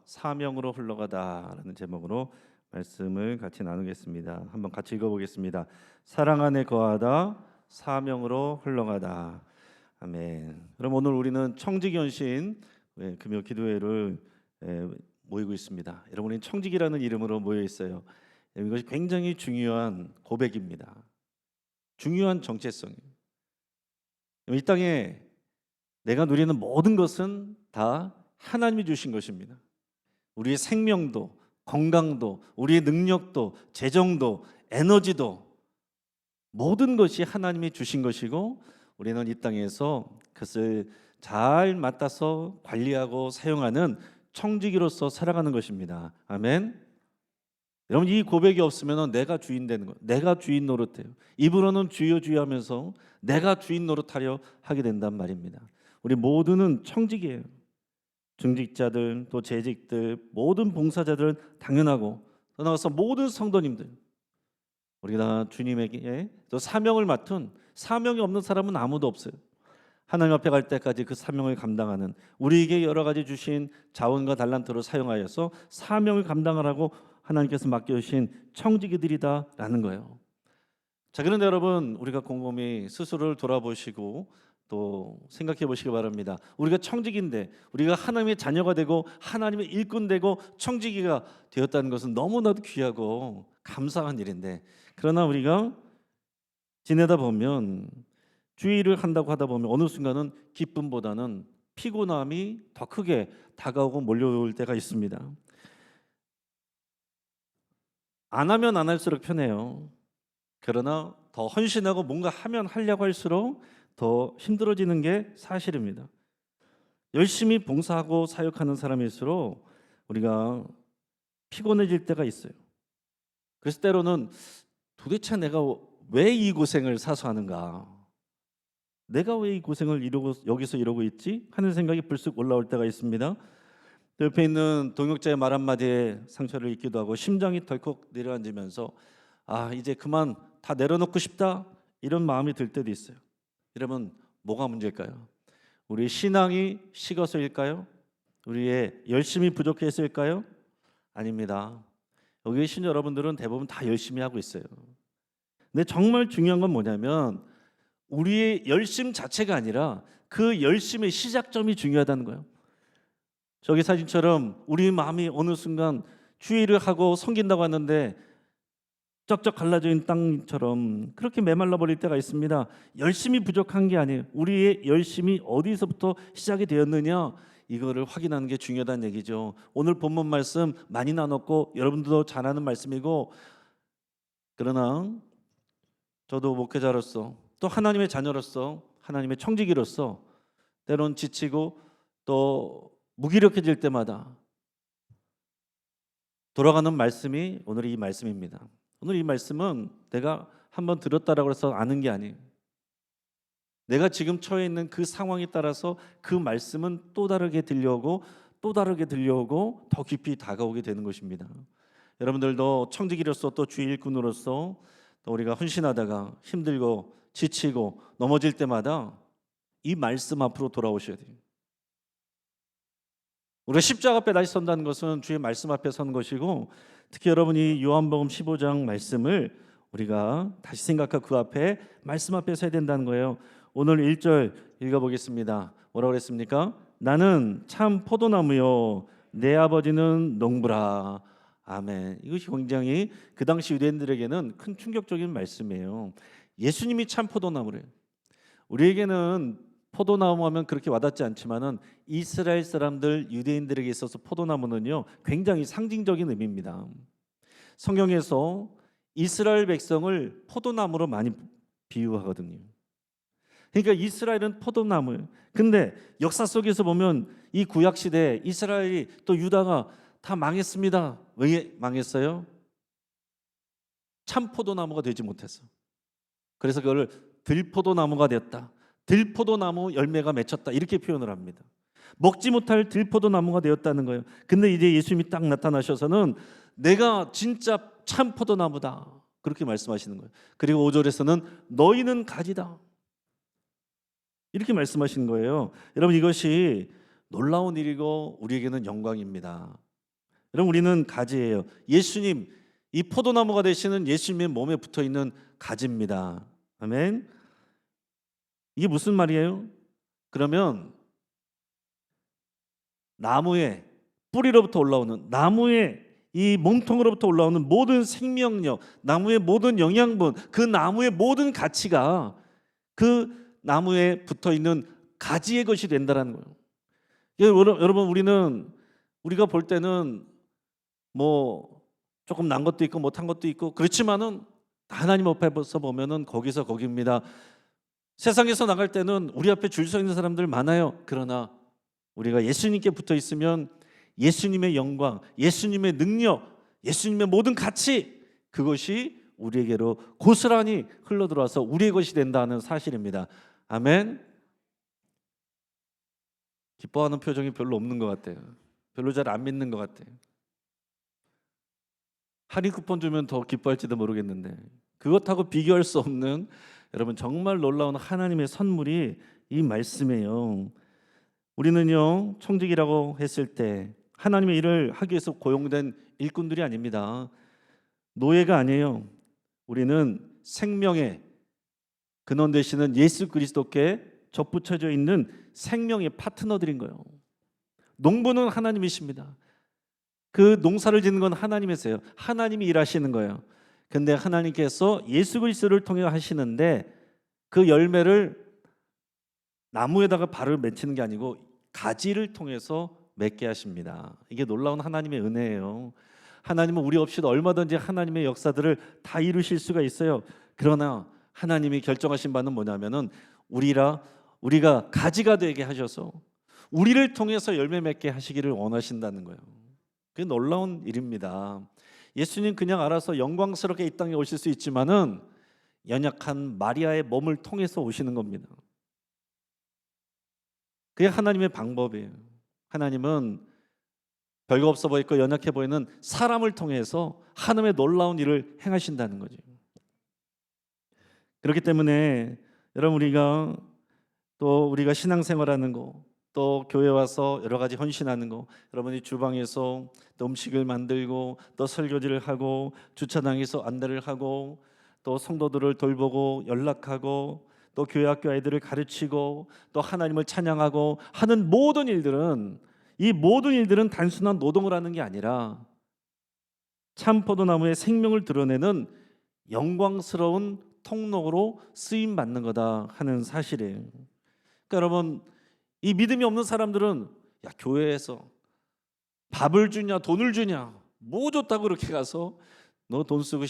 사명으로 흘러가다라는 제목으로 말씀을 같이 나누겠습니다. 한번 같이 읽어보겠습니다. 사랑 안에 거하다 사명으로 흘러가다. 아멘. 그럼 오늘 우리는 청지기연신 금요 기도회를 모이고 있습니다. 여러분이 청지기라는 이름으로 모여 있어요. 이것이 굉장히 중요한 고백입니다. 중요한 정체성이에요. 이 땅에 내가 누리는 모든 것은 다 하나님이 주신 것입니다. 우리의 생명도, 건강도, 우리의 능력도, 재정도, 에너지도 모든 것이 하나님이 주신 것이고 우리는 이 땅에서 그것을 잘 맡아서 관리하고 사용하는 청지기로서 살아가는 것입니다. 아멘. 여러분, 이 고백이 없으면 내가 주인 되는 거예요. 내가 주인 노릇해요. 입으로는 주여 주여 하면서 내가 주인 노릇하려 하게 된단 말입니다. 우리 모두는 청지기예요. 중직자들, 또 재직들, 모든 봉사자들은 당연하고 또 나가서 모든 성도님들, 우리가 주님에게 또 사명을 맡은, 사명이 없는 사람은 아무도 없어요. 하나님 앞에 갈 때까지 그 사명을 감당하는, 우리에게 여러 가지 주신 자원과 달란트를 사용하여서 사명을 감당하라고 하나님께서 맡겨주신 청지기들이다라는 거예요. 자, 그런데 여러분, 우리가 곰곰이 스스로를 돌아보시고 또 생각해 보시기 바랍니다. 우리가 청지기인데, 우리가 하나님의 자녀가 되고 하나님의 일꾼 되고 청지기가 되었다는 것은 너무나도 귀하고 감사한 일인데, 그러나 우리가 지내다 보면, 주의를 한다고 하다 보면 어느 순간은 기쁨보다는 피곤함이 더 크게 다가오고 몰려올 때가 있습니다. 안 하면 안 할수록 편해요. 그러나 더 헌신하고 뭔가 하려고 할수록 더 힘들어지는 게 사실입니다. 열심히 봉사하고 사역하는 사람일수록 우리가 피곤해질 때가 있어요. 그래서 때로는 도대체 내가 왜 이 고생을 사서 하는가? 내가 왜 이 고생을 여기서 이러고 있지? 하는 생각이 불쑥 올라올 때가 있습니다. 옆에 있는 동역자의 말 한마디에 상처를 입기도 하고 심장이 덜컥 내려앉으면서 이제 그만 다 내려놓고 싶다, 이런 마음이 들 때도 있어요. 여러분, 뭐가 문제일까요? 우리 신앙이 식어서일까요? 우리의 열심이 부족해서일까요? 아닙니다. 여기 계신 여러분들은 대부분 다 열심히 하고 있어요. 근데 정말 중요한 건 뭐냐면 우리의 열심 자체가 아니라 그 열심의 시작점이 중요하다는 거예요. 저기 사진처럼 우리 마음이 어느 순간 주의를 하고 섬긴다고 하는데 쩍쩍 갈라져 있는 땅처럼 그렇게 메말라 버릴 때가 있습니다. 열심이 부족한 게 아니에요. 우리의 열심이 어디서부터 시작이 되었느냐, 이거를 확인하는 게 중요하다는 얘기죠. 오늘 본문 말씀 많이 나눴고 여러분들도 잘 아는 말씀이고, 그러나 저도 목회자로서 또 하나님의 자녀로서 하나님의 청지기로서 때론 지치고 또 무기력해질 때마다 돌아가는 말씀이 오늘 이 말씀입니다. 오늘 이 말씀은 내가 한번 들었다라고 해서 아는 게 아니에요. 내가 지금 처해 있는 그 상황에 따라서 그 말씀은 또 다르게 들려오고 또 다르게 들려오고 더 깊이 다가오게 되는 것입니다. 여러분들도 청지기로서 또 주의 일꾼으로서 또 우리가 헌신하다가 힘들고 지치고 넘어질 때마다 이 말씀 앞으로 돌아오셔야 돼요. 우리가 십자가 앞에 다시 선다는 것은 주의 말씀 앞에 선 것이고, 특히 여러분이 요한복음 15장 말씀을 우리가 다시 생각하고 그 앞에 말씀 앞에 서야 된다는 거예요. 오늘 1절 읽어보겠습니다. 뭐라고 그랬습니까? 나는 참 포도나무요 내 아버지는 농부라. 아멘. 이것이 굉장히 그 당시 유대인들에게는 큰 충격적인 말씀이에요. 예수님이 참 포도나무래요. 우리에게는 포도나무 하면 그렇게 와닿지 않지만은 이스라엘 사람들, 유대인들에게 있어서 포도나무는요 굉장히 상징적인 의미입니다. 성경에서 이스라엘 백성을 포도나무로 많이 비유하거든요. 그러니까 이스라엘은 포도나무예요. 근데 역사 속에서 보면 이 구약 시대 이스라엘이 또 유다가 다 망했습니다. 왜 망했어요? 참 포도나무가 되지 못해서. 그래서 그걸 들포도나무가 되었다, 들포도나무 열매가 맺혔다, 이렇게 표현을 합니다. 먹지 못할 들포도나무가 되었다는 거예요. 근데 이제 예수님이 딱 나타나셔서는 내가 진짜 참 포도나무다, 그렇게 말씀하시는 거예요. 그리고 5절에서는 너희는 가지다, 이렇게 말씀하시는 거예요. 여러분, 이것이 놀라운 일이고 우리에게는 영광입니다. 여러분, 우리는 가지예요. 예수님, 이 포도나무가 되시는 예수님의 몸에 붙어 있는 가지입니다. 아멘. 이게 무슨 말이에요? 그러면 나무의 뿌리로부터 올라오는, 나무의 이 몸통으로부터 올라오는 모든 생명력, 나무의 모든 영양분, 그 나무의 모든 가치가 그 나무에 붙어 있는 가지의 것이 된다라는 거예요. 여러분, 우리가 볼 때는 뭐 조금 난 것도 있고 못한 것도 있고 그렇지만은 하나님 앞에서 보면은 거기서 거기입니다. 세상에서 나갈 때는 우리 앞에 줄 서 있는 사람들 많아요. 그러나 우리가 예수님께 붙어 있으면 예수님의 영광, 예수님의 능력, 예수님의 모든 가치, 그것이 우리에게로 고스란히 흘러들어와서 우리의 것이 된다는 사실입니다. 아멘. 기뻐하는 표정이 별로 없는 것 같아요. 별로 잘 안 믿는 것 같아요. 할인 쿠폰 주면 더 기뻐할지도 모르겠는데, 그것하고 비교할 수 없는, 여러분, 정말 놀라운 하나님의 선물이 이 말씀이에요. 우리는요, 청직이라고 했을 때 하나님의 일을 하기 위해서 고용된 일꾼들이 아닙니다. 노예가 아니에요. 우리는 생명의 근원 되시는 예수 그리스도께 접붙여져 있는 생명의 파트너들인 거예요. 농부는 하나님이십니다. 그 농사를 짓는 건 하나님이세요. 하나님이 일하시는 거예요. 근데 하나님께서 예수 그리스도를 통해 하시는데 그 열매를 나무에다가 발을 맺히는 게 아니고 가지를 통해서 맺게 하십니다. 이게 놀라운 하나님의 은혜예요. 하나님은 우리 없이도 얼마든지 하나님의 역사들을 다 이루실 수가 있어요. 그러나 하나님이 결정하신 바는 뭐냐면은 우리가 가지가 되게 하셔서 우리를 통해서 열매 맺게 하시기를 원하신다는 거예요. 그게 놀라운 일입니다. 예수님 그냥 알아서 영광스럽게 이 땅에 오실 수 있지만은 연약한 마리아의 몸을 통해서 오시는 겁니다. 그게 하나님의 방법이에요. 하나님은 별거 없어 보이고 연약해 보이는 사람을 통해서 하나님의 놀라운 일을 행하신다는 거죠. 그렇기 때문에 여러분, 우리가 신앙생활하는 거, 또 교회 와서 여러 가지 헌신하는 거, 여러분이 주방에서 또 음식을 만들고 또 설교지를 하고 주차장에서 안내를 하고 또 성도들을 돌보고 연락하고 또 교회 학교 아이들을 가르치고 또 하나님을 찬양하고 하는 이 모든 일들은 단순한 노동을 하는 게 아니라 참 포도나무의 생명을 드러내는 영광스러운 통로로 쓰임 받는 거다 하는 사실이에요. 그러니까 여러분, 이 믿음이 없는 사람들은 야, 교회에서 밥을 주냐 돈을 주냐 뭐 줬다고 그렇게 가서 너 돈 쓰고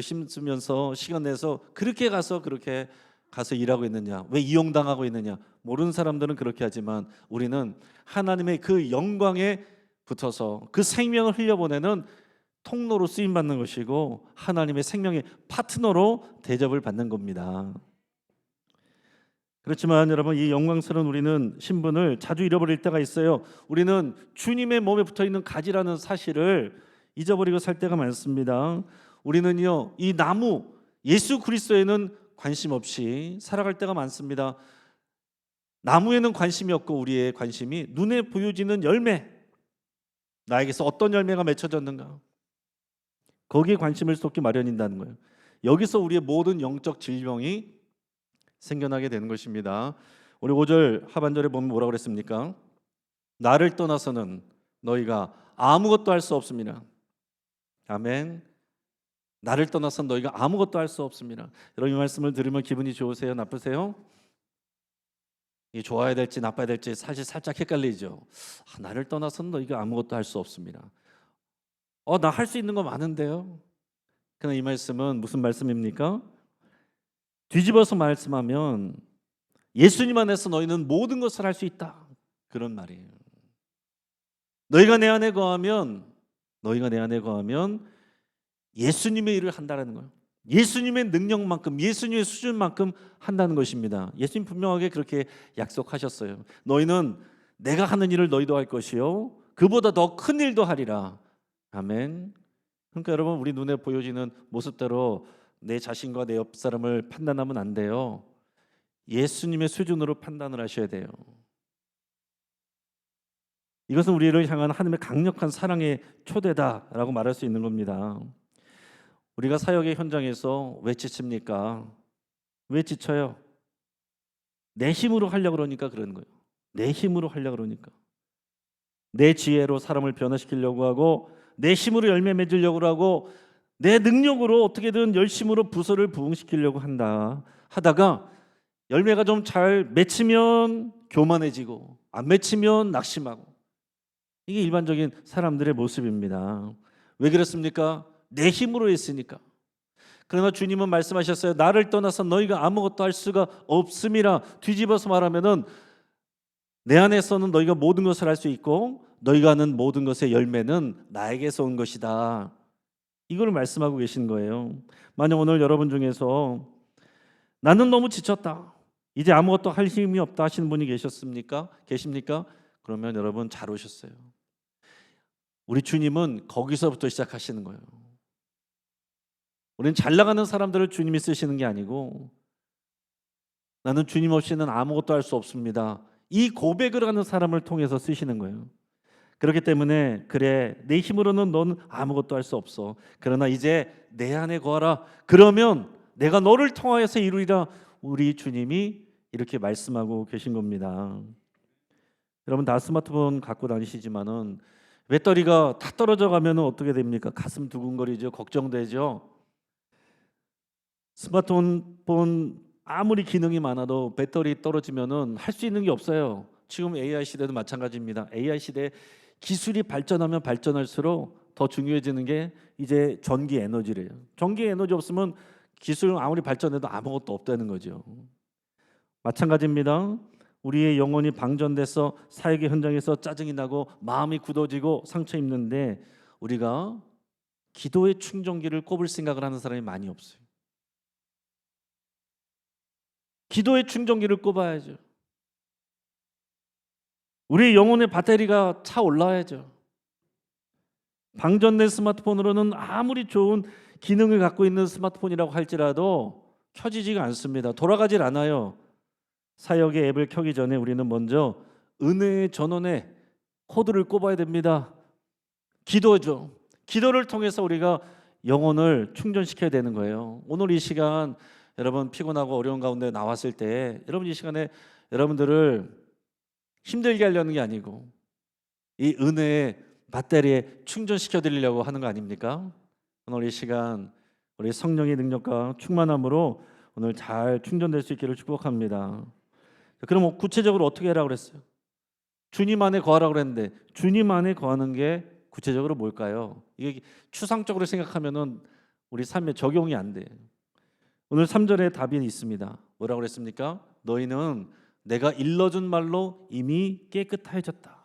힘쓰면서 시간 내서 그렇게 가서 일하고 있느냐, 왜 이용당하고 있느냐, 모르는 사람들은 그렇게 하지만 우리는 하나님의 그 영광에 붙어서 그 생명을 흘려보내는 통로로 쓰임받는 것이고 하나님의 생명의 파트너로 대접을 받는 겁니다. 그렇지만 여러분, 이 영광스러운 우리는 신분을 자주 잃어버릴 때가 있어요. 우리는 주님의 몸에 붙어있는 가지라는 사실을 잊어버리고 살 때가 많습니다. 우리는요, 이 나무 예수 그리스도에는 관심 없이 살아갈 때가 많습니다. 나무에는 관심이 없고 우리의 관심이 눈에 보여지는 열매, 나에게서 어떤 열매가 맺혀졌는가, 거기에 관심을 쏟기 마련인다는 거예요. 여기서 우리의 모든 영적 질병이 생겨나게 되는 것입니다. 우리 5절 하반절에 보면 뭐라고 그랬습니까? 나를 떠나서는 너희가 아무것도 할 수 없습니다. 아멘. 나를 떠나서는 너희가 아무것도 할 수 없습니다. 여러분, 이 말씀을 들으면 기분이 좋으세요? 나쁘세요? 이 좋아야 될지 나빠야 될지 사실 살짝 헷갈리죠. 나를 떠나서는 너희가 아무것도 할 수 없습니다. 나 할 수 있는 거 많은데요. 그러나 이 말씀은 무슨 말씀입니까? 뒤집어서 말씀하면 예수님 안에서 너희는 모든 것을 할 수 있다, 그런 말이에요. 너희가 내 안에 거하면 예수님의 일을 한다는 거예요. 예수님의 능력만큼, 예수님의 수준만큼 한다는 것입니다. 예수님 분명하게 그렇게 약속하셨어요. 너희는 내가 하는 일을 너희도 할 것이요 그보다 더 큰 일도 하리라. 아멘. 그러니까 여러분, 우리 눈에 보여지는 모습대로 내 자신과 내 옆 사람을 판단하면 안 돼요. 예수님의 수준으로 판단을 하셔야 돼요. 이것은 우리를 향한 하나님의 강력한 사랑의 초대다라고 말할 수 있는 겁니다. 우리가 사역의 현장에서 왜 지칩니까? 왜 지쳐요? 내 힘으로 하려고 그러니까 그러는 거예요. 내 힘으로 하려고 그러니까. 내 지혜로 사람을 변화시키려고 하고, 내 힘으로 열매 맺으려고 하고, 내 능력으로 어떻게든 열심으로 부서를 부흥시키려고 하다가 열매가 좀 잘 맺히면 교만해지고, 안 맺히면 낙심하고, 이게 일반적인 사람들의 모습입니다. 왜 그렇습니까? 내 힘으로 했으니까. 그러나 주님은 말씀하셨어요. 나를 떠나서 너희가 아무것도 할 수가 없음이라. 뒤집어서 말하면은 내 안에서는 너희가 모든 것을 할 수 있고 너희가 하는 모든 것의 열매는 나에게서 온 것이다. 이걸 말씀하고 계신 거예요. 만약 오늘 여러분 중에서 나는 너무 지쳤다, 이제 아무것도 할 힘이 없다 하시는 분이 계십니까? 그러면 여러분 잘 오셨어요. 우리 주님은 거기서부터 시작하시는 거예요. 우리는 잘 나가는 사람들을 주님이 쓰시는 게 아니고, 나는 주님 없이는 아무것도 할 수 없습니다, 이 고백을 하는 사람을 통해서 쓰시는 거예요. 그렇기 때문에 그래, 내 힘으로는 넌 아무것도 할 수 없어. 그러나 이제 내 안에 거하라. 그러면 내가 너를 통하여서 이루리라. 우리 주님이 이렇게 말씀하고 계신 겁니다. 여러분 다 스마트폰 갖고 다니시지만은 배터리가 다 떨어져 가면 어떻게 됩니까? 가슴 두근거리죠. 걱정되죠. 스마트폰 아무리 기능이 많아도 배터리 떨어지면은 할 수 있는 게 없어요. 지금 AI 시대도 마찬가지입니다. AI 시대 기술이 발전하면 발전할수록 더 중요해지는 게 이제 전기 에너지래요. 전기 에너지 없으면 기술 아무리 발전해도 아무것도 없다는 거죠. 마찬가지입니다. 우리의 영혼이 방전돼서 사역의 현장에서 짜증이 나고 마음이 굳어지고 상처 입는데 우리가 기도의 충전기를 꼽을 생각을 하는 사람이 많이 없어요. 기도의 충전기를 꼽아야죠. 우리 영혼의 배터리가 차 올라야죠. 방전된 스마트폰으로는 아무리 좋은 기능을 갖고 있는 스마트폰이라고 할지라도 켜지지가 않습니다. 돌아가질 않아요. 사역의 앱을 켜기 전에 우리는 먼저 은혜의 전원에 코드를 꼽아야 됩니다. 기도죠. 기도를 통해서 우리가 영혼을 충전시켜야 되는 거예요. 오늘 이 시간 여러분 피곤하고 어려운 가운데 나왔을 때 여러분 이 시간에 여러분들을 힘들게 하려는 게 아니고 이 은혜의 배터리에 충전시켜 드리려고 하는 거 아닙니까? 오늘 이 시간 우리 성령의 능력과 충만함으로 오늘 잘 충전될 수 있기를 축복합니다. 그럼 구체적으로 어떻게 하라고 그랬어요? 주님 안에 거하라고 그랬는데 주님 안에 거하는 게 구체적으로 뭘까요? 이게 추상적으로 생각하면은 우리 삶에 적용이 안 돼요. 오늘 3절에 답이 있습니다. 뭐라고 그랬습니까? 너희는 내가 일러준 말로 이미 깨끗해졌다.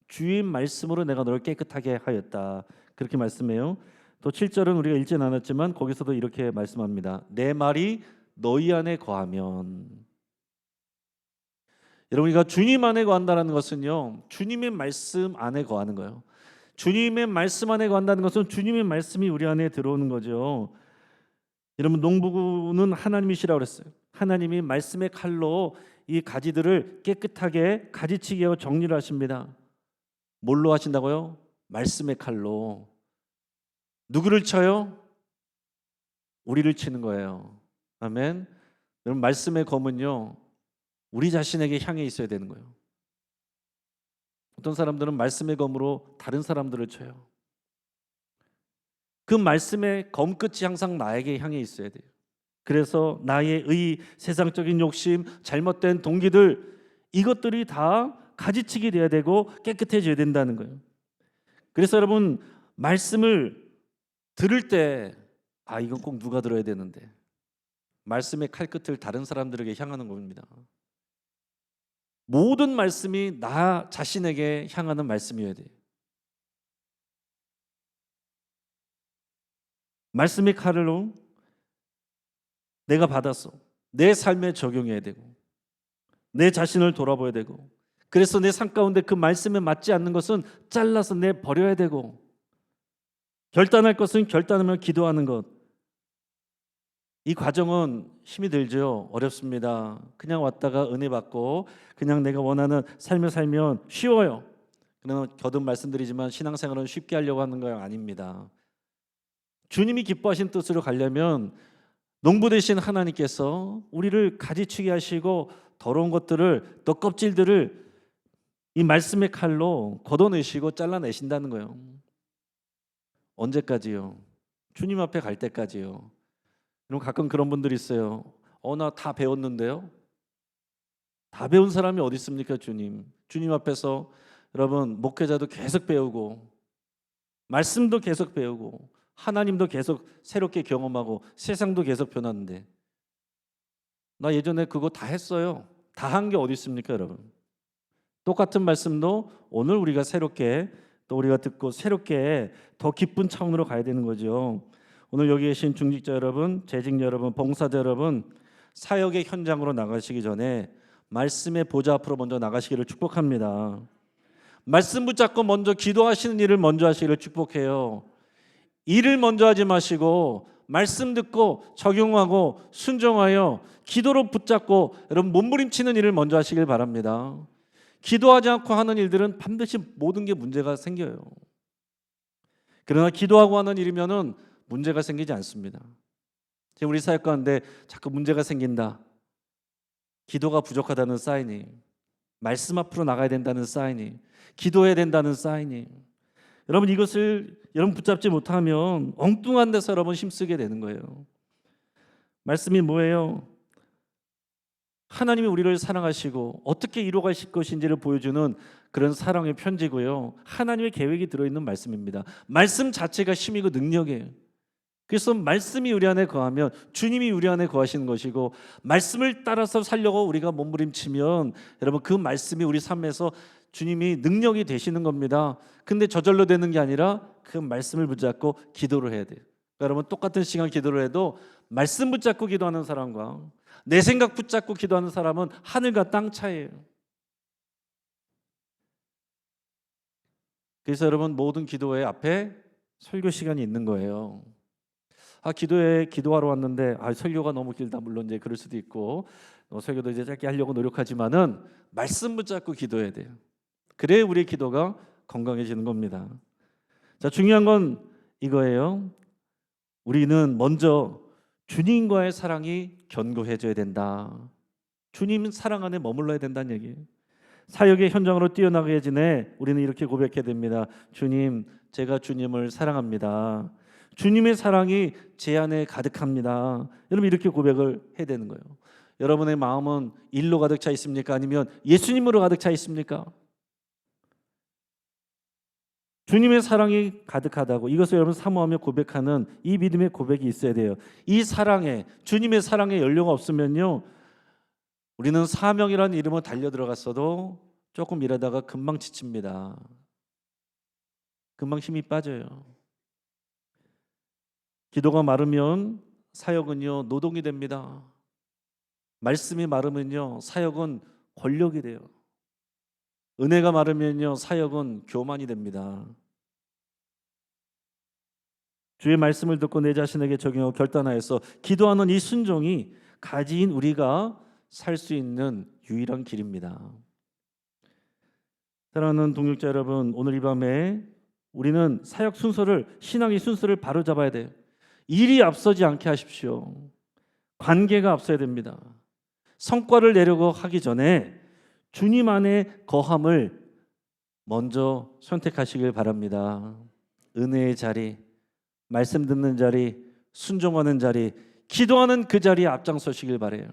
주의 말씀으로 내가 너를 깨끗하게 하였다. 그렇게 말씀해요. 또 7절은 우리가 읽지 않았지만 거기서도 이렇게 말씀합니다. 내 말이 너희 안에 거하면. 여러분 우리가 주님 안에 거한다는 것은요, 주님의 말씀 안에 거하는 거예요. 주님의 말씀 안에 거한다는 것은 주님의 말씀이 우리 안에 들어오는 거죠. 여러분 농부는 하나님이시라고 그랬어요. 하나님이 말씀의 칼로 이 가지들을 깨끗하게 가지치게 하고 정리를 하십니다. 뭘로 하신다고요? 말씀의 칼로. 누구를 쳐요? 우리를 치는 거예요. 아멘. 여러분 말씀의 검은요, 우리 자신에게 향해 있어야 되는 거예요. 어떤 사람들은 말씀의 검으로 다른 사람들을 쳐요. 그 말씀의 검끝이 항상 나에게 향해 있어야 돼요. 그래서 나의 의, 세상적인 욕심, 잘못된 동기들, 이것들이 다 가지치기 돼야 되고 깨끗해져야 된다는 거예요. 그래서 여러분 말씀을 들을 때 이건 꼭 누가 들어야 되는데, 말씀의 칼끝을 다른 사람들에게 향하는 겁니다. 모든 말씀이 나 자신에게 향하는 말씀이어야 돼요. 말씀의 칼로 내가 받았어. 내 삶에 적용해야 되고 내 자신을 돌아봐야 되고, 그래서 내 삶 가운데 그 말씀에 맞지 않는 것은 잘라서 내버려야 되고, 결단할 것은 결단하며 기도하는 것. 이 과정은 힘이 들죠. 어렵습니다. 그냥 왔다가 은혜 받고 그냥 내가 원하는 삶을 살면 쉬워요. 그러나 거듭 말씀드리지만 신앙생활은 쉽게 하려고 하는 거 아닙니다. 주님이 기뻐하신 뜻으로 가려면 농부 되신 하나님께서 우리를 가지치게 하시고 더러운 것들을, 또 껍질들을 이 말씀의 칼로 걷어내시고 잘라내신다는 거예요. 언제까지요? 주님 앞에 갈 때까지요. 여러분, 가끔 그런 분들이 있어요. 나 다 배웠는데요. 다 배운 사람이 어디 있습니까? 주님 앞에서 여러분, 목회자도 계속 배우고 말씀도 계속 배우고 하나님도 계속 새롭게 경험하고 세상도 계속 변하는데, 나 예전에 그거 다 했어요. 다 한 게 어디 있습니까, 여러분? 똑같은 말씀도 오늘 우리가 새롭게, 또 우리가 듣고 새롭게 더 깊은 차원으로 가야 되는 거죠. 오늘 여기 계신 중직자 여러분, 재직자 여러분, 봉사자 여러분, 사역의 현장으로 나가시기 전에 말씀의 보좌 앞으로 먼저 나가시기를 축복합니다. 말씀 붙잡고 먼저 기도하시는 일을 먼저 하시기를 축복해요. 일을 먼저 하지 마시고 말씀 듣고 적용하고 순종하여 기도로 붙잡고 여러분 몸부림치는 일을 먼저 하시길 바랍니다. 기도하지 않고 하는 일들은 반드시 모든 게 문제가 생겨요. 그러나 기도하고 하는 일이면은 문제가 생기지 않습니다. 지금 우리 사역 가운데 자꾸 문제가 생긴다. 기도가 부족하다는 사인이, 말씀 앞으로 나가야 된다는 사인이, 기도해야 된다는 사인이. 여러분, 이것을 여러분 붙잡지 못하면 엉뚱한 데서 여러분 힘쓰게 되는 거예요. 말씀이 뭐예요? 하나님이 우리를 사랑하시고 어떻게 이루어가실 것인지를 보여주는 그런 사랑의 편지고요. 하나님의 계획이 들어있는 말씀입니다. 말씀 자체가 힘이고 능력이에요. 그래서 말씀이 우리 안에 거하면 주님이 우리 안에 거하시는 것이고, 말씀을 따라서 살려고 우리가 몸부림치면 여러분 그 말씀이 우리 삶에서 주님이 능력이 되시는 겁니다. 근데 저절로 되는 게 아니라 그 말씀을 붙잡고 기도를 해야 돼요. 그러니까 여러분, 똑같은 시간 기도를 해도 말씀 붙잡고 기도하는 사람과 내 생각 붙잡고 기도하는 사람은 하늘과 땅 차이예요. 그래서 여러분, 모든 기도회 앞에 설교 시간이 있는 거예요. 기도회 기도하러 왔는데 설교가 너무 길다. 물론 이제 그럴 수도 있고, 설교도 이제 짧게 하려고 노력하지만은 말씀 붙잡고 기도해야 돼요. 그래야 우리의 기도가 건강해지는 겁니다. 자, 중요한 건 이거예요. 우리는 먼저 주님과의 사랑이 견고해져야 된다. 주님 사랑 안에 머물러야 된다는 얘기예요. 사역의 현장으로 뛰어나가기 전에 우리는 이렇게 고백해야 됩니다. 주님, 제가 주님을 사랑합니다. 주님의 사랑이 제 안에 가득합니다. 여러분, 이렇게 고백을 해야 되는 거예요. 여러분의 마음은 일로 가득 차 있습니까? 아니면 예수님으로 가득 차 있습니까? 주님의 사랑이 가득하다고, 이것을 여러분 사모하며 고백하는 이 믿음의 고백이 있어야 돼요. 이 사랑에, 주님의 사랑에 연료가 없으면요, 우리는 사명이라는 이름으로 달려 들어갔어도 조금 일하다가 금방 지칩니다. 금방 힘이 빠져요. 기도가 마르면 사역은요 노동이 됩니다. 말씀이 마르면요 사역은 권력이 돼요. 은혜가 마르면요 사역은 교만이 됩니다. 주의 말씀을 듣고 내 자신에게 적용하고 결단하여서 기도하는 이 순종이 가진 우리가 살 수 있는 유일한 길입니다. 사랑하는 동역자 여러분, 오늘 이 밤에 우리는 사역 순서를, 신앙의 순서를 바로 잡아야 돼요. 일이 앞서지 않게 하십시오. 관계가 앞서야 됩니다. 성과를 내려고 하기 전에 주님 안에 거함을 먼저 선택하시길 바랍니다. 은혜의 자리, 말씀 듣는 자리, 순종하는 자리, 기도하는 그 자리에 앞장서시길 바라요.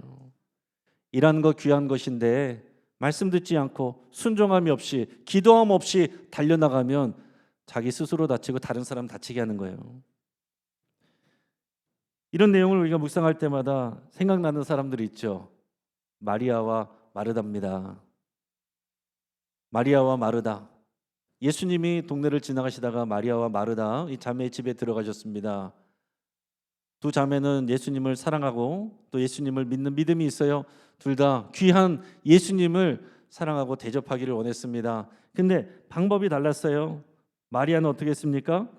일하는 거 귀한 것인데 말씀 듣지 않고 순종함이 없이, 기도함 없이 달려나가면 자기 스스로 다치고 다른 사람 다치게 하는 거예요. 이런 내용을 우리가 묵상할 때마다 생각나는 사람들이 있죠. 마리아와 마르다입니다. 마리아와 마르다. 예수님이 동네를 지나가시다가 마리아와 마르다 이 자매의 집에 들어가셨습니다. 두 자매는 예수님을 사랑하고 또 예수님을 믿는 믿음이 있어요. 둘 다 귀한 예수님을 사랑하고 대접하기를 원했습니다. 근데 방법이 달랐어요. 마리아는 어떻게 했습니까?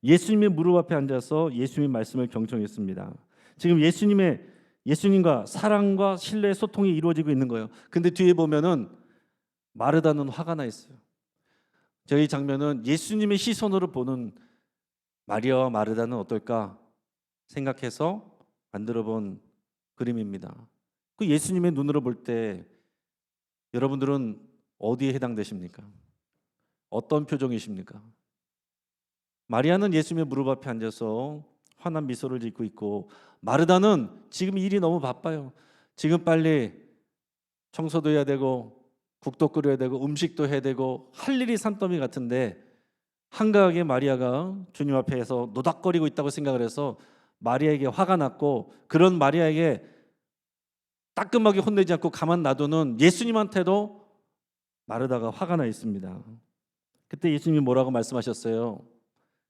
예수님의 무릎 앞에 앉아서 예수님의 말씀을 경청했습니다. 지금 예수님과 사랑과 신뢰의 소통이 이루어지고 있는 거예요. 근데 뒤에 보면은 마르다는 화가 나 있어요. 제가 이 장면은 예수님의 시선으로 보는 마리아와 마르다는 어떨까 생각해서 만들어 본 그림입니다. 그 예수님의 눈으로 볼 때 여러분들은 어디에 해당되십니까? 어떤 표정이십니까? 마리아는 예수님의 무릎 앞에 앉아서 환한 미소를 짓고 있고, 마르다는 지금 일이 너무 바빠요. 지금 빨리 청소도 해야 되고 국도 끓여야 되고 음식도 해야 되고 할 일이 산더미 같은데, 한가하게 마리아가 주님 앞에서 노닥거리고 있다고 생각을 해서 마리아에게 화가 났고, 그런 마리아에게 따끔하게 혼내지 않고 가만 놔두는 예수님한테도 마르다가 화가 나 있습니다. 그때 예수님이 뭐라고 말씀하셨어요?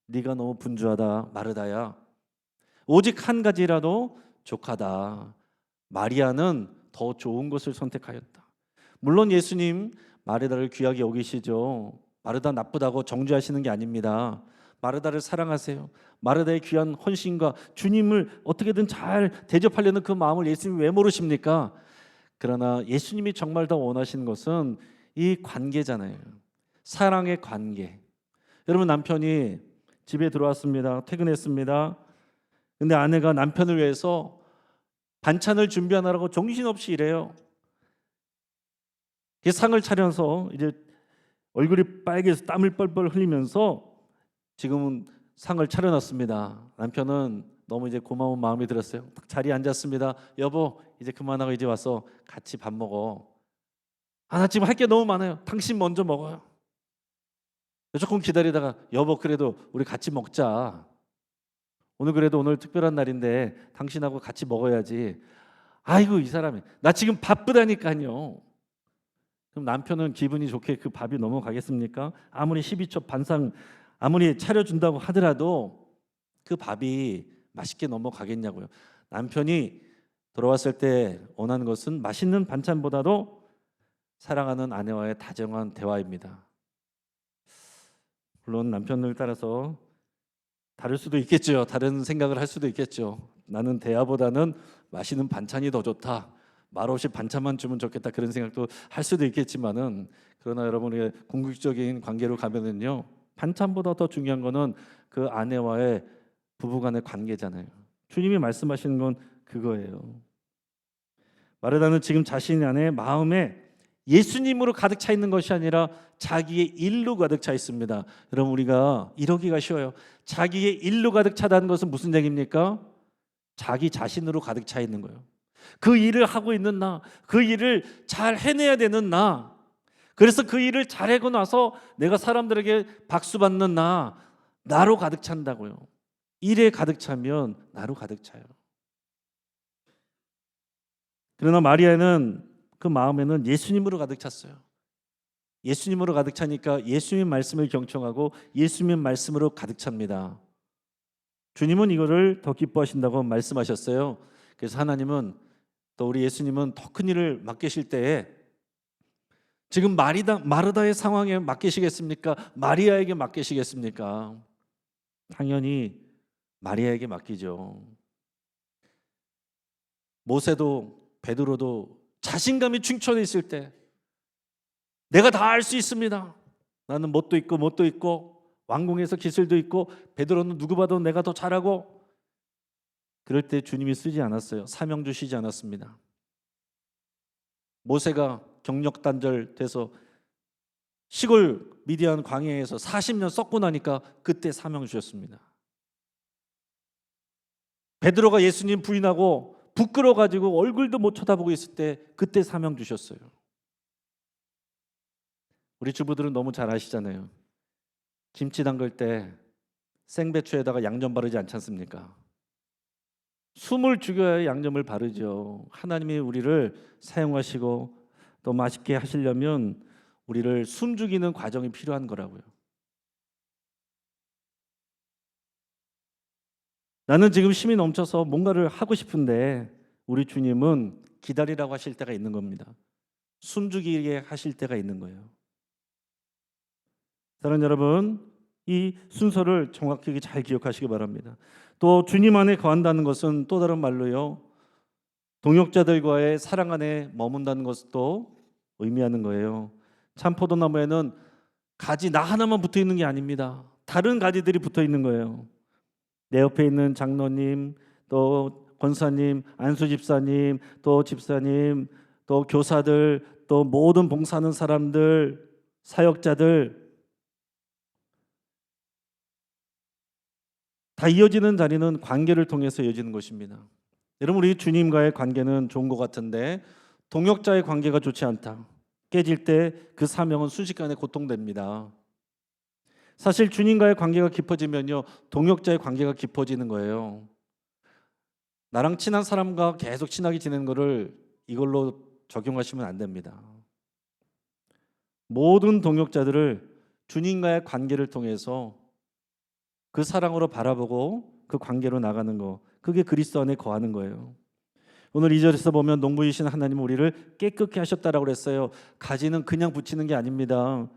네가 너무 분주하다 마르다야. 오직 한 가지라도 족하다. 마리아는 더 좋은 것을 선택하였다. 물론 예수님 마르다를 귀하게 여기시죠. 마르다 나쁘다고 정죄하시는 게 아닙니다. 마르다를 사랑하세요. 마르다의 귀한 헌신과 주님을 어떻게든 잘 대접하려는 그 마음을 예수님이 왜 모르십니까? 그러나 예수님이 정말 더 원하시는 것은 이 관계잖아요. 사랑의 관계. 여러분, 남편이 집에 들어왔습니다. 퇴근했습니다. 근데 아내가 남편을 위해서 반찬을 준비하느라고 정신없이 일해요. 상을 차려서 이제 얼굴이 빨개서 땀을 뻘뻘 흘리면서 지금은 상을 차려놨습니다. 남편은 너무 이제 고마운 마음이 들었어요. 딱 자리에 앉았습니다. 여보, 이제 그만하고 이제 와서 같이 밥 먹어. 나 지금 할 게 너무 많아요. 당신 먼저 먹어요. 조금 기다리다가, 여보, 그래도 우리 같이 먹자. 오늘 특별한 날인데 당신하고 같이 먹어야지. 아이고, 이 사람이 나 지금 바쁘다니까요. 그럼 남편은 기분이 좋게 그 밥이 넘어가겠습니까? 아무리 12첩 반상 아무리 차려준다고 하더라도 그 밥이 맛있게 넘어가겠냐고요. 남편이 돌아왔을 때 원하는 것은 맛있는 반찬보다도 사랑하는 아내와의 다정한 대화입니다. 물론 남편을 따라서 다를 수도 있겠죠. 다른 생각을 할 수도 있겠죠. 나는 대화보다는 맛있는 반찬이 더 좋다. 말없이 반찬만 주면 좋겠다. 그런 생각도 할 수도 있겠지만은, 그러나 여러분의 궁극적인 관계로 가면은요, 반찬보다 더 중요한 거는 그 아내와의 부부간의 관계잖아요. 주님이 말씀하시는 건 그거예요. 마르다는 지금 자신 안에 마음에 예수님으로 가득 차 있는 것이 아니라 자기의 일로 가득 차 있습니다. 여러분, 우리가 이러기가 쉬워요. 자기의 일로 가득 차다는 것은 무슨 얘기입니까? 자기 자신으로 가득 차 있는 거예요. 그 일을 하고 있는 나, 그 일을 잘 해내야 되는 나, 그래서 그 일을 잘하고 나서 내가 사람들에게 박수 받는 나로 가득 찬다고요. 일에 가득 차면 나로 가득 차요. 그러나 마리아는 그 마음에는 예수님으로 가득 찼어요. 예수님으로 가득 차니까 예수님 말씀을 경청하고 예수님 말씀으로 가득 찹니다. 주님은 이거를 더 기뻐하신다고 말씀하셨어요. 그래서 하나님은, 또 우리 예수님은 더 큰 일을 맡기실 때에 지금 마르다의 상황에 맡기시겠습니까? 마리아에게 맡기시겠습니까? 당연히 마리아에게 맡기죠. 모세도 베드로도 자신감이 충천해 있을 때 내가 다 할 수 있습니다. 나는 뭣도 있고 왕궁에서 기술도 있고, 베드로는 누구 봐도 내가 더 잘하고, 그럴 때 주님이 쓰지 않았어요. 사명 주시지 않았습니다. 모세가 경력 단절돼서 시골 미디안 광야에서 40년 썩고 나니까 그때 사명 주셨습니다. 베드로가 예수님 부인하고 부끄러워가지고 얼굴도 못 쳐다보고 있을 때 그때 사명 주셨어요. 우리 주부들은 너무 잘 아시잖아요. 김치 담글 때 생배추에다가 양념 바르지 않지 않습니까? 숨을 죽여야 양념을 바르죠. 하나님이 우리를 사용하시고 또 맛있게 하시려면 우리를 숨 죽이는 과정이 필요한 거라고요. 나는 지금 힘이 넘쳐서 뭔가를 하고 싶은데 우리 주님은 기다리라고 하실 때가 있는 겁니다. 숨 죽이게 하실 때가 있는 거예요. 사랑하는 여러분, 이 순서를 정확하게 잘 기억하시기 바랍니다. 또 주님 안에 거한다는 것은 또 다른 말로요, 동역자들과의 사랑 안에 머문다는 것도 의미하는 거예요. 참 포도나무에는 가지 나 하나만 붙어 있는 게 아닙니다. 다른 가지들이 붙어 있는 거예요. 내 옆에 있는 장로님, 또 권사님, 안수 집사님, 또 집사님, 또 교사들, 또 모든 봉사하는 사람들, 사역자들, 다 이어지는 자리는 관계를 통해서 이어지는 것입니다. 여러분, 우리 주님과의 관계는 좋은 것 같은데 동역자의 관계가 좋지 않다. 깨질 때 그 사명은 순식간에 고통됩니다. 사실 주님과의 관계가 깊어지면요, 동역자의 관계가 깊어지는 거예요. 나랑 친한 사람과 계속 친하게 지내는 거를 이걸로 적용하시면 안 됩니다. 모든 동역자들을 주님과의 관계를 통해서 그 사랑으로 바라보고 그 관계로 나가는 거, 그게 그리스도 안에 거하는 거예요. 오늘 2절에서 보면 농부이신 하나님은 우리를 깨끗게 하셨다라고 그랬어요. 가지는 그냥 붙이는 게 아닙니다.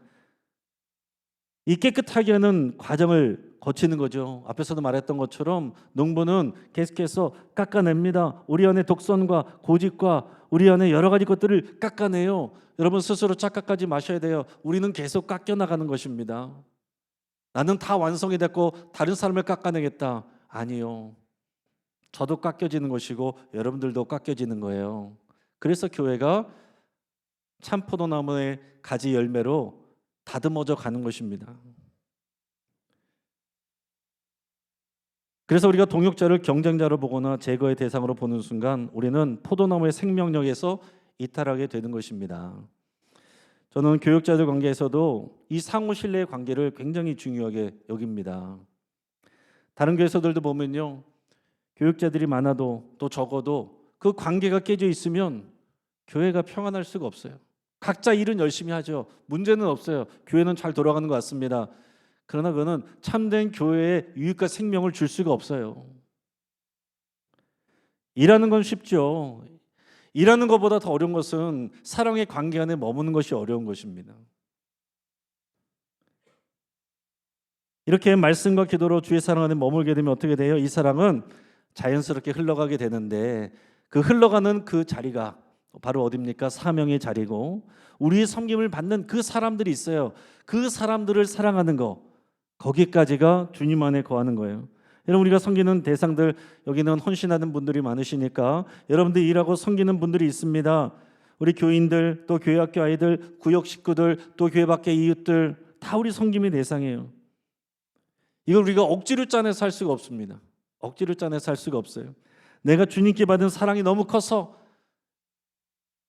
이 깨끗하게 하는 과정을 거치는 거죠. 앞에서도 말했던 것처럼 농부는 계속해서 깎아냅니다. 우리 안에 독선과 고집과 우리 안에 여러 가지 것들을 깎아내요. 여러분 스스로 착각하지 마셔야 돼요. 우리는 계속 깎여 나가는 것입니다. 나는 다 완성이 됐고 다른 사람을 깎아내겠다. 아니요. 저도 깎여지는 것이고 여러분들도 깎여지는 거예요. 그래서 교회가 참 포도나무의 가지 열매로 다듬어져 가는 것입니다. 그래서 우리가 동역자를 경쟁자로 보거나 제거의 대상으로 보는 순간 우리는 포도나무의 생명력에서 이탈하게 되는 것입니다. 저는 교역자들 관계에서도 이 상호 신뢰의 관계를 굉장히 중요하게 여깁니다. 다른 교회에서들도 보면요, 교역자들이 많아도 또 적어도 그 관계가 깨져 있으면 교회가 평안할 수가 없어요. 각자 일은 열심히 하죠. 문제는 없어요. 교회는 잘 돌아가는 것 같습니다. 그러나 그거는 참된 교회에 유익과 생명을 줄 수가 없어요. 일하는 건 쉽죠. 일하는 것보다 더 어려운 것은 사랑의 관계 안에 머무는 것이 어려운 것입니다. 이렇게 말씀과 기도로 주의 사랑 안에 머물게 되면 어떻게 돼요? 이 사랑은 자연스럽게 흘러가게 되는데 그 흘러가는 그 자리가 바로 어디입니까? 사명의 자리고 우리의 섬김을 받는 그 사람들이 있어요. 그 사람들을 사랑하는 거, 거기까지가 주님 안에 거하는 거예요. 여러분, 우리가 섬기는 대상들, 여기는 헌신하는 분들이 많으시니까 여러분들 일하고 섬기는 분들이 있습니다. 우리 교인들, 또 교회학교 아이들, 구역 식구들, 또 교회 밖의 이웃들, 다 우리 섬김의 대상이에요. 이걸 우리가 억지로 짜내서 할 수가 없습니다. 억지로 짜내서 할 수가 없어요. 내가 주님께 받은 사랑이 너무 커서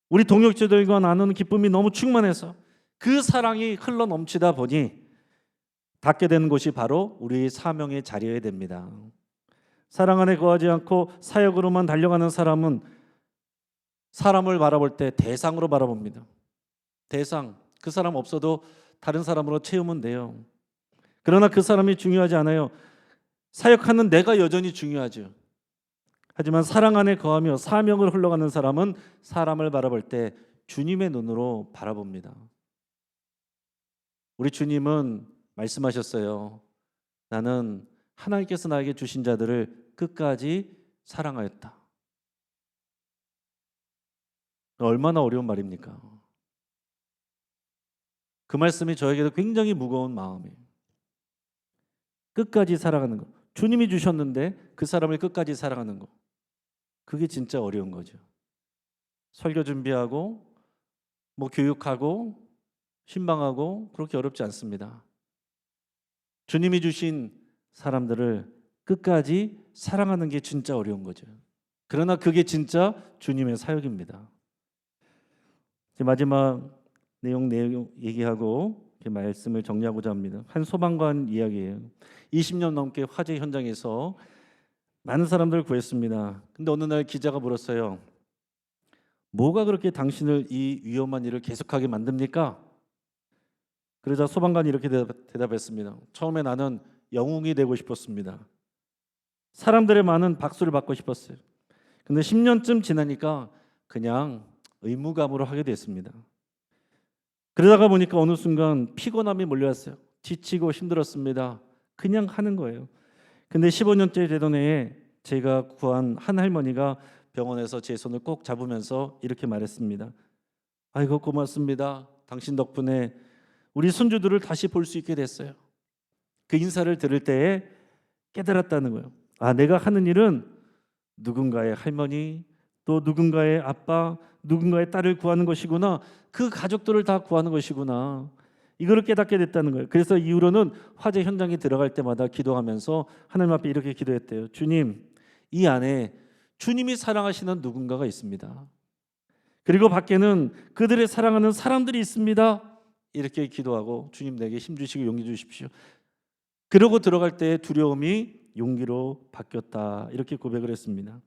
우리 동역자들과 나누는 기쁨이 너무 충만해서 그 사랑이 흘러 넘치다 보니 닿게 되는 곳이 바로 우리의 사명의 자리여야 됩니다. 사랑 안에 거하지 않고 사역으로만 달려가는 사람은 사람을 바라볼 때 대상으로 바라봅니다. 대상, 그 사람 없어도 다른 사람으로 채우면 돼요. 그러나 그 사람이 중요하지 않아요. 사역하는 내가 여전히 중요하죠. 하지만 사랑 안에 거하며 사명을 흘러가는 사람은 사람을 바라볼 때 주님의 눈으로 바라봅니다. 우리 주님은 말씀하셨어요. 나는 하나님께서 나에게 주신 자들을 끝까지 사랑하였다. 얼마나 어려운 말입니까? 그 말씀이 저에게도 굉장히 무거운 마음이에요. 끝까지 사랑하는 거. 주님이 주셨는데 그 사람을 끝까지 사랑하는 거. 그게 진짜 어려운 거죠. 설교 준비하고 뭐 교육하고 신방하고 그렇게 어렵지 않습니다. 주님이 주신 사람들을 끝까지 사랑하는 게 진짜 어려운 거죠. 그러나 그게 진짜 주님의 사역입니다. 이제 마지막 내용 얘기하고 말씀을 정리하고자 합니다. 한 소방관 이야기예요. 20년 넘게 화재 현장에서 많은 사람들을 구했습니다. 근데 어느 날 기자가 물었어요. 뭐가 그렇게 당신을 이 위험한 일을 계속하게 만듭니까? 그러자 소방관이 이렇게 대답했습니다. 처음에 나는 영웅이 되고 싶었습니다. 사람들의 많은 박수를 받고 싶었어요. 근데 10년쯤 지나니까 그냥 의무감으로 하게 됐습니다. 그러다가 보니까 어느 순간 피곤함이 몰려왔어요. 지치고 힘들었습니다. 그냥 하는 거예요. 근데 15년째 되던 해에 제가 구한 한 할머니가 병원에서 제 손을 꼭 잡으면서 이렇게 말했습니다. 아이고 고맙습니다. 당신 덕분에 우리 손주들을 다시 볼 수 있게 됐어요. 그 인사를 들을 때에 깨달았다는 거예요. 아, 내가 하는 일은 누군가의 할머니, 또 누군가의 아빠, 누군가의 딸을 구하는 것이구나. 그 가족들을 다 구하는 것이구나. 이거를 깨닫게 됐다는 거예요. 그래서 이후로는 화재 현장에 들어갈 때마다 기도하면서 하나님 앞에 이렇게 기도했대요. 주님, 이 안에 주님이 사랑하시는 누군가가 있습니다. 그리고 밖에는 그들의 사랑하는 사람들이 있습니다. 이렇게 기도하고 주님 내게 힘 주시고 용기 주십시오. 그러고 들어갈 때 두려움이 용기로 바뀌었다. 이렇게 고백을 했습니다.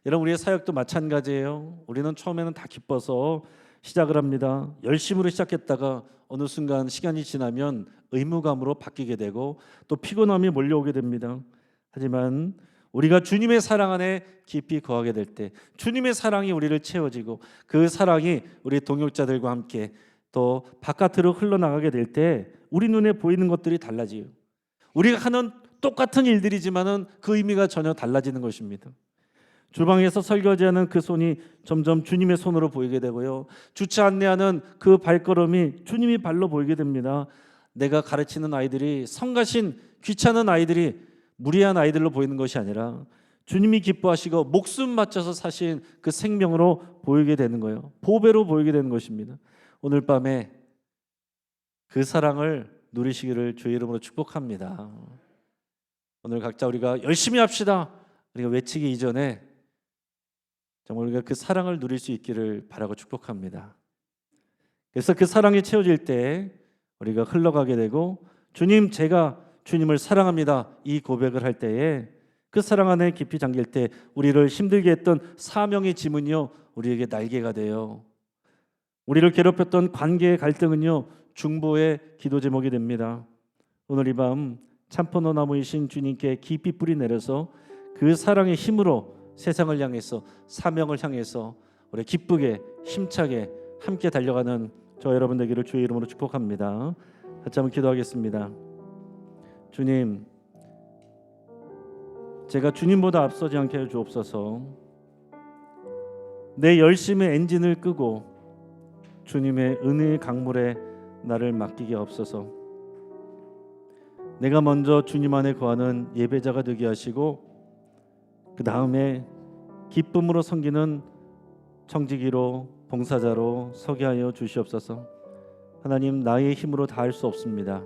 여러분, 우리의 사역도 마찬가지예요. 우리는 처음에는 다 기뻐서 시작을 합니다. 열심으로 시작했다가 어느 순간 시간이 지나면 의무감으로 바뀌게 되고 또 피곤함이 몰려오게 됩니다. 하지만 우리가 주님의 사랑 안에 깊이 거하게 될 때 주님의 사랑이 우리를 채워지고 그 사랑이 우리 동역자들과 함께 또 바깥으로 흘러나가게 될 때 우리 눈에 보이는 것들이 달라져요. 우리가 하는 똑같은 일들이지만은 그 의미가 전혀 달라지는 것입니다. 주방에서 설거지하는 그 손이 점점 주님의 손으로 보이게 되고요. 주차 안내하는 그 발걸음이 주님이 발로 보이게 됩니다. 내가 가르치는 아이들이 성가신 귀찮은 아이들이 무리한 아이들로 보이는 것이 아니라 주님이 기뻐하시고 목숨 바쳐서 사신 그 생명으로 보이게 되는 거예요. 보배로 보이게 되는 것입니다. 오늘 밤에 그 사랑을 누리시기를 주의 이름으로 축복합니다. 오늘 각자 우리가 열심히 합시다. 우리가 외치기 이전에 정말 우리가 그 사랑을 누릴 수 있기를 바라고 축복합니다. 그래서 그 사랑이 채워질 때 우리가 흘러가게 되고 주님, 제가 주님을 사랑합니다. 이 고백을 할 때에 그 사랑 안에 깊이 잠길 때 우리를 힘들게 했던 사명의 짐은요, 우리에게 날개가 돼요. 우리를 괴롭혔던 관계의 갈등은요, 중보의 기도 제목이 됩니다. 오늘 이 밤 참포도 나무이신 주님께 깊이 뿌리 내려서 그 사랑의 힘으로 세상을 향해서 사명을 향해서 우리 기쁘게 힘차게 함께 달려가는 저 여러분 되기를 주의 이름으로 축복합니다. 같이 한번 기도하겠습니다. 주님, 제가 주님보다 앞서지 않게 해 주옵소서. 내 열심의 엔진을 끄고 주님의 은혜의 강물에 나를 맡기게 하옵소서. 내가 먼저 주님 안에 거하는 예배자가 되게 하시고 그 다음에 기쁨으로 섬기는 청지기로 봉사자로 서게 하여 주시옵소서. 하나님, 나의 힘으로 다 할 수 없습니다.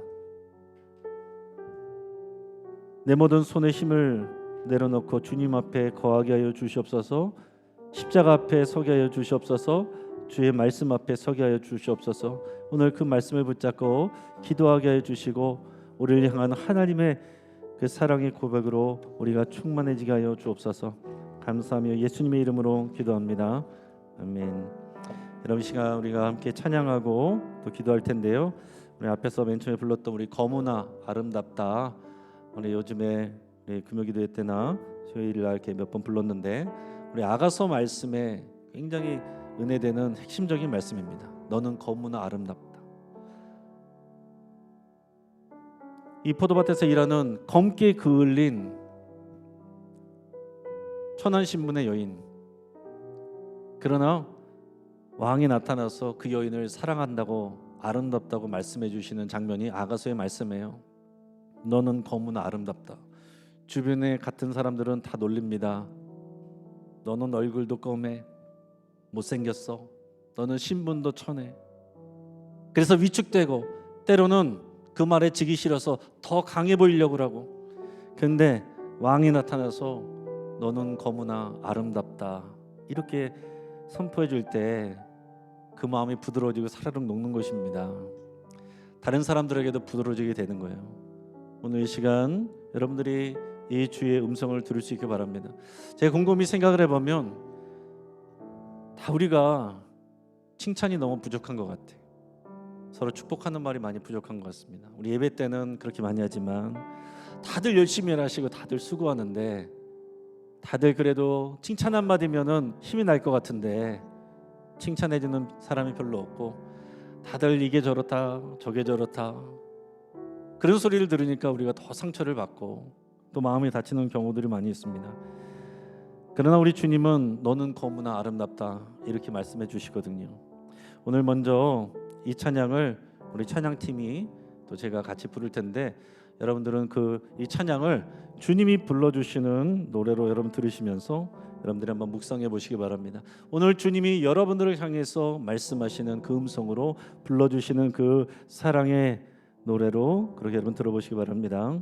내 모든 손에 힘을 내려놓고 주님 앞에 거하게 하여 주시옵소서. 십자가 앞에 서게 하여 주시옵소서. 주의 말씀 앞에 서게 하여 주시옵소서. 오늘 그 말씀을 붙잡고 기도하게 하여 주시고 우리를 향한 하나님의 그 사랑의 고백으로 우리가 충만해지게 하여 주옵소서. 감사하며 예수님의 이름으로 기도합니다. 아멘. 여러분, 시간 우리가 함께 찬양하고 또 기도할 텐데요. 우리 앞에서 맨 처음에 불렀던 우리 거무나 아름답다, 우리 요즘에 우리 금요기도회 때나 수요일 날 이렇게 몇 번 불렀는데 우리 아가서 말씀에 굉장히 은혜되는 핵심적인 말씀입니다. 너는 거무나 아름답다. 이 포도밭에서 일하는 검게 그을린 천한 신분의 여인, 그러나 왕이 나타나서 그 여인을 사랑한다고 아름답다고 말씀해 주시는 장면이 아가서의 말씀이에요. 너는 거무나 아름답다. 주변에 같은 사람들은 다 놀립니다. 너는 얼굴도 검해, 못생겼어. 너는 신분도 천해. 그래서 위축되고 때로는 그 말에 지기 싫어서 더 강해 보이려고 하고, 근데 왕이 나타나서 너는 거무나 아름답다 이렇게 선포해 줄 때 그 마음이 부드러워지고 사르륵 녹는 것입니다. 다른 사람들에게도 부드러워지게 되는 거예요. 오늘 이 시간 여러분들이 이 주의 음성을 들을 수 있게 바랍니다. 제가 곰곰이 생각을 해보면 다 우리가 칭찬이 너무 부족한 것 같아요. 서로 축복하는 말이 많이 부족한 것 같습니다. 우리 예배 때는 그렇게 많이 하지만 다들 열심히 일하시고 다들 수고하는데 다들 그래도 칭찬 한마디면은 힘이 날 것 같은데 칭찬해주는 사람이 별로 없고 다들 이게 저렇다 저게 저렇다 그런 소리를 들으니까 우리가 더 상처를 받고 또 마음이 다치는 경우들이 많이 있습니다. 그러나 우리 주님은 너는 거무나 아름답다 이렇게 말씀해 주시거든요. 오늘 먼저 이 찬양을 우리 찬양팀이 또 제가 같이 부를 텐데 여러분들은 이 찬양을 주님이 불러주시는 노래로 여러분 들으시면서 여러분들이 한번 묵상해 보시기 바랍니다. 오늘 주님이 여러분들을 향해서 말씀하시는 그 음성으로 불러주시는 그 사랑의 노래로 그렇게 여러분 들어보시기 바랍니다.